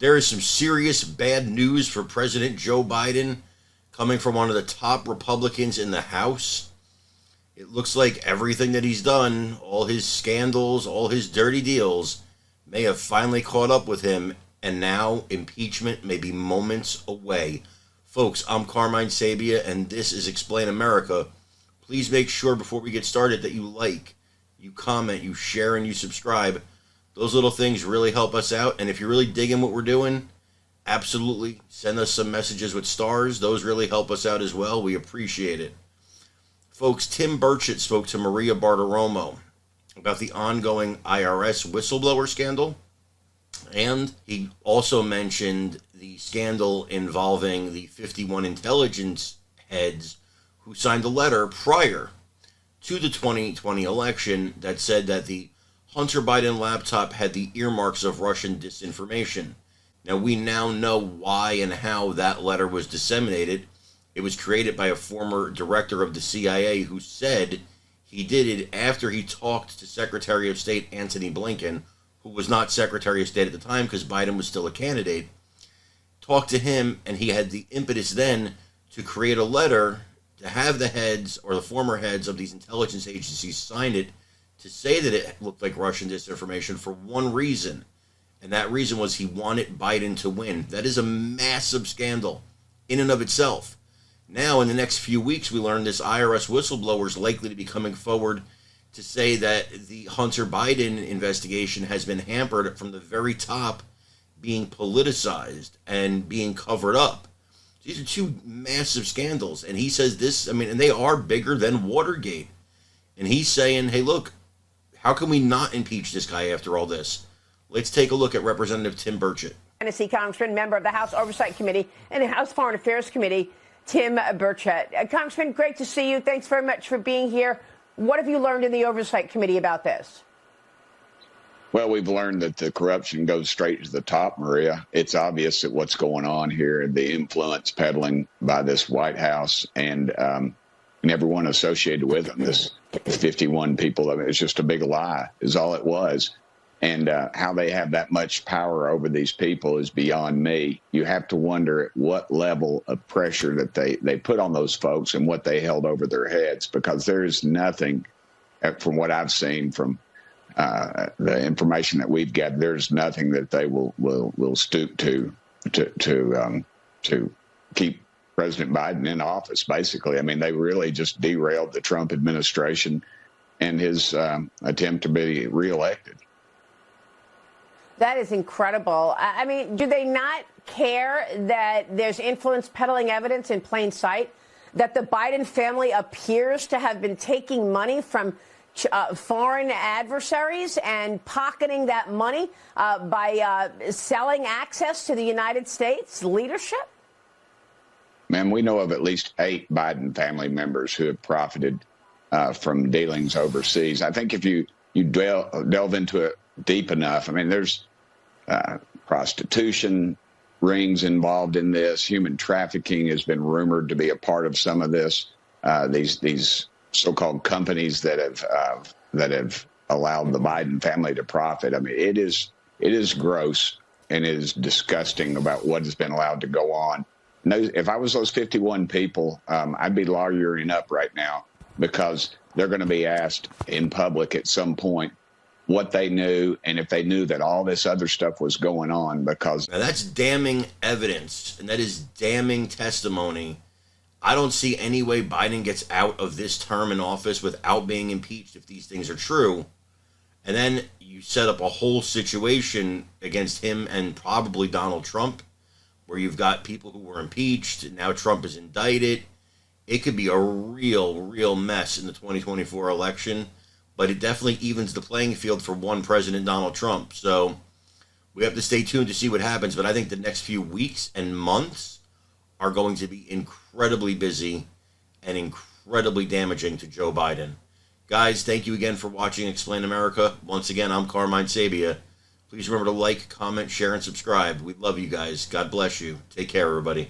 There is some serious bad news for President Joe Biden coming from one of the top Republicans in the House. It looks like everything that he's done, all his scandals, all his dirty deals, may have finally caught up with him, and now impeachment may be moments away. Folks, I'm Carmine Sabia, and this is Explain America. Please make sure before we get started that you like, you comment, you share, and you subscribe. Those little things really help us out, and if you're really digging what we're doing, absolutely send us some messages with stars. Those really help us out as well. We appreciate it. Folks, Tim Burchett spoke to Maria Bartiromo about the ongoing IRS whistleblower scandal, and he also mentioned the scandal involving the 51 intelligence heads who signed a letter prior to the 2020 election that said that the Hunter Biden laptop had the earmarks of Russian disinformation. Now, we now know why and how that letter was disseminated. It was created by a former director of the CIA who said he did it after he talked to Secretary of State Antony Blinken, who was not Secretary of State at the time because Biden was still a candidate. Talked to him, and he had the impetus then to create a letter to have the heads or the former heads of these intelligence agencies sign it to say that it looked like Russian disinformation for one reason, and that reason was he wanted Biden to win. That is a massive scandal in and of itself. Now, in the next few weeks, we learned this IRS whistleblower is likely to be coming forward to say that the Hunter Biden investigation has been hampered from the very top, being politicized and being covered up. These are two massive scandals, and he says this, and they are bigger than Watergate. And he's saying, hey, look, how can we not impeach this guy after all this? Let's take a look at Representative Tim Burchett. Tennessee Congressman, member of the House Oversight Committee and the House Foreign Affairs Committee, Tim Burchett. Congressman, great to see you. Thanks very much for being here. What have you learned in the Oversight Committee about this? Well, we've learned that the corruption goes straight to the top, Maria. It's obvious that what's going on here, the influence peddling by this White House and everyone associated with them, this 51 people, it's just a big lie is all it was. And how they have that much power over these people is beyond me. You have to wonder at what level of pressure that they put on those folks and what they held over their heads, because there is nothing, from what I've seen from the information that we've got, there's nothing that they will stoop to keep President Biden in office, basically. They really just derailed the Trump administration and his attempt to be reelected. That is incredible. Do they not care that there's influence peddling evidence in plain sight, that the Biden family appears to have been taking money from foreign adversaries and pocketing that money by selling access to the United States leadership? Man, we know of at least 8 Biden family members who have profited from dealings overseas. I think if you delve into it deep enough, there's prostitution rings involved in this. Human trafficking has been rumored to be a part of some of this. These so-called companies that have allowed the Biden family to profit. It is gross and it is disgusting about what has been allowed to go on. If I was those 51 people, I'd be lawyering up right now, because they're going to be asked in public at some point what they knew and if they knew that all this other stuff was going on. Because now that's damning evidence, and that is damning testimony. I don't see any way Biden gets out of this term in office without being impeached if these things are true. And then you set up a whole situation against him and probably Donald Trump, where you've got people who were impeached, and now Trump is indicted. It could be a real mess in the 2024 election, but it definitely evens the playing field for one President, Donald Trump. So we have to stay tuned to see what happens, but I think the next few weeks and months are going to be incredibly busy and incredibly damaging to Joe Biden. Guys, thank you again for watching Explain America. Once again, I'm Carmine Sabia. Please remember to like, comment, share, and subscribe. We love you guys. God bless you. Take care, everybody.